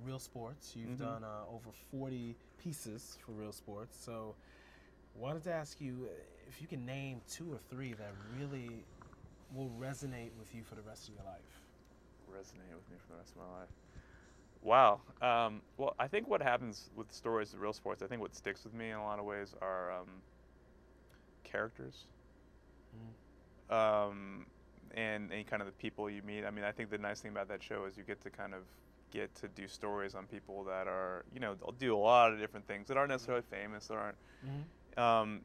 Real Sports. You've done over 40 pieces for Real Sports. So wanted to ask you if you can name 2 or 3 that really will resonate with you for the rest of your life. Resonate with me for the rest of my life. Wow. Well, I think what happens with the stories of Real Sports, I think what sticks with me in a lot of ways are characters. And kind of the people you meet. I mean, I think the nice thing about that show is you get to do stories on people that are, they'll do a lot of different things that aren't necessarily famous, that aren't.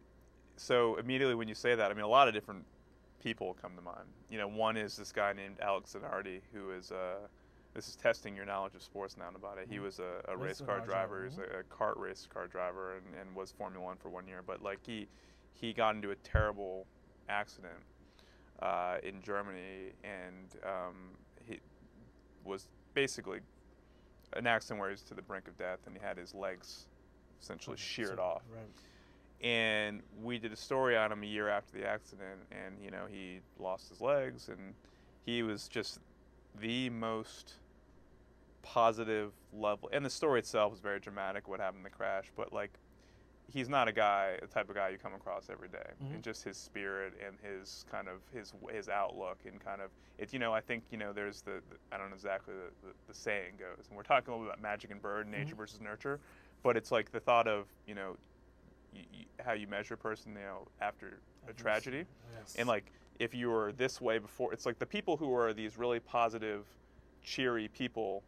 So immediately when you say that, I mean, a lot of different people come to mind. One is this guy named Alex Zanardi, who is this is testing your knowledge of sports now about it. He was a race car driver. He was a race car driver and was Formula One for 1 year. But like he got into a terrible accident in Germany, and he was basically an accident where he was to the brink of death, and he had his legs essentially sheared off. Right. And we did a story on him a year after the accident, and he lost his legs, and he was just the most positive level. And the story itself was very dramatic, what happened in the crash, but like he's not the type of guy you come across every day. And just his spirit and his kind of his outlook and kind of it. I think there's the I don't know exactly the saying goes, and we're talking a little bit about magic and bird, nature versus nurture, but it's like the thought of how you measure a person after a tragedy. Yes. And like if you were this way before, it's like the people who are these really positive, cheery people,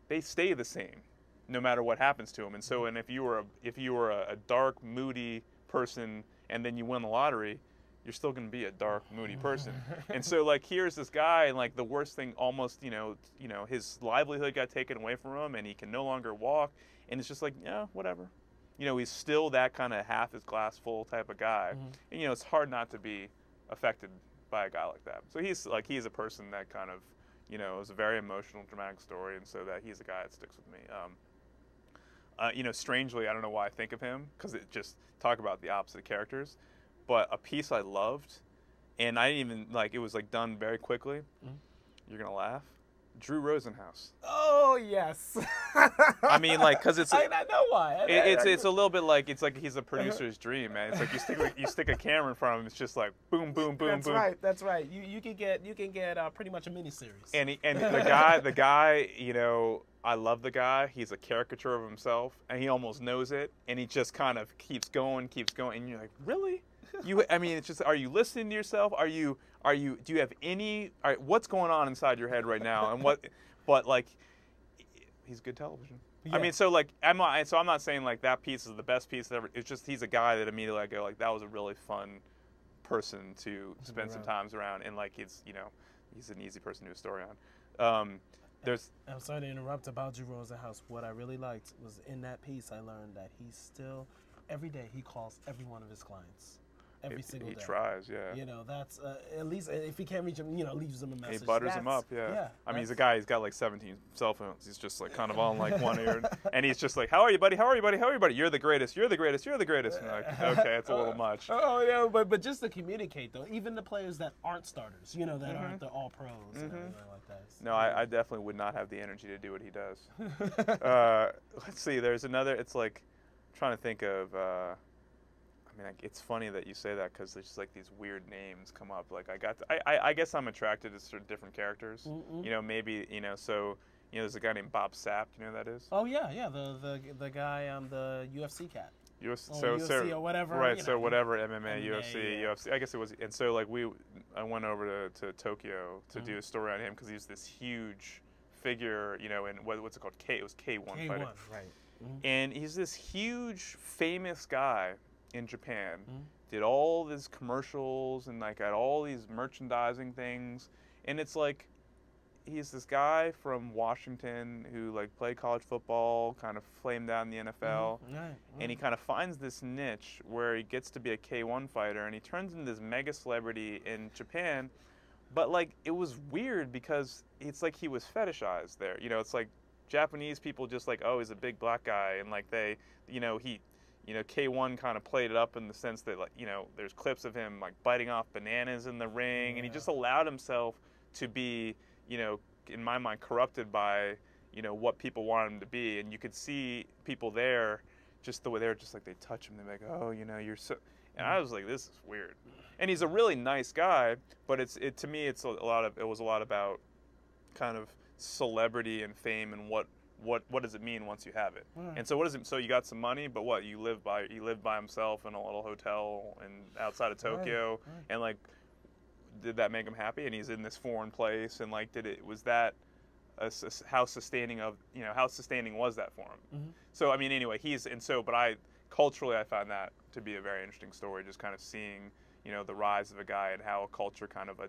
they stay the same no matter what happens to them. And so, and if you were a dark, moody person and then you win the lottery, you're still going to be a dark, moody person. And so like here's this guy, and like the worst thing almost, his livelihood got taken away from him and he can no longer walk, and it's just like, yeah, whatever. He's still that kind of half his glass full type of guy. And it's hard not to be affected by a guy like that. So he's a person that kind of, it was a very emotional, dramatic story, and so that he's a guy that sticks with me. Strangely, I don't know why I think of him, because it just talk about the opposite characters, but a piece I loved, and I didn't even, it was done very quickly. You're going to laugh. Drew Rosenhaus. Oh, yes. I mean, because it's... I know why. It's a little bit it's like he's a producer's dream, man. It's like you stick a camera in front of him, it's just like boom, boom, boom, boom. That's right. You can get pretty much a miniseries. And the guy, I love the guy. He's a caricature of himself, and he almost knows it, and he just kind of keeps going, and you're like, really? It's just, are you listening to yourself? Do you have any, what's going on inside your head right now? And but he's good television. Yeah. I'm not saying that piece is the best piece ever. It's just, he's a guy that immediately I go that was a really fun person to spend some times around, and he's an easy person to do a story on. I'm sorry to interrupt about Drew Rosenhaus. What I really liked was in that piece I learned that he's still, every day he calls every one of his clients. Every single day. He tries, yeah. That's at least if he can't reach him, leaves him a message. He butters him up, yeah. He's a guy. He's got 17 cell phones. He's just kind of on one ear, and he's just like, "How are you, buddy? How are you, buddy? How are you, buddy? You're the greatest. You're the greatest. You're the greatest." And okay, it's a little much. Oh yeah, but just to communicate though, even the players that aren't starters, that aren't the all pros and everything like that. No, I definitely would not have the energy to do what he does. Let's see. There's another. It's trying to think of. It's funny that you say that, because there's just these weird names come up. I guess I'm attracted to sort of different characters. Maybe so. There's a guy named Bob Sapp. Do you know who that is? Oh yeah, the guy the UFC cat. UFC or whatever. Right. So whatever MMA, UFC. I guess it was. And so I went over to Tokyo to do a story on him, because he's this huge figure. And what's it called? It was K1 fighting. Right. And he's this huge famous guy in Japan, did all these commercials and had all these merchandising things, and it's he's this guy from Washington who played college football, kind of flamed out in the NFL, and he kind of finds this niche where he gets to be a K1 fighter, and he turns into this mega celebrity in Japan, but it was weird because it's he was fetishized there. It's Japanese people just oh, he's a big black guy, and they, he. K1 kind of played it up in the sense that, there's clips of him, biting off bananas in the ring, and he just allowed himself to be, in my mind, corrupted by, you know, what people wanted him to be, and you could see people there, just the way they're just like they touch him, they're like, oh, you know, you're so, and I was like, this is weird. And he's a really nice guy, but to me it was a lot about kind of celebrity and fame and what does it mean once you have it. And so what is it? So you got some money, but what, he lived by himself in a little hotel and outside of Tokyo, and like, did that make him happy? And he's in this foreign place, and like, was that how sustaining was that for him? So I mean, anyway, culturally I found that to be a very interesting story, just kind of seeing, you know, the rise of a guy and how a culture kind of I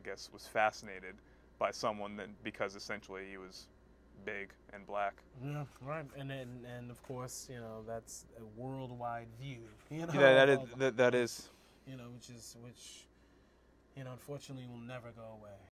guess was fascinated by someone that, because essentially he was big and black. Yeah, right. And of course, you know, that's a worldwide view. You know, that is. You know, which you know, unfortunately will never go away.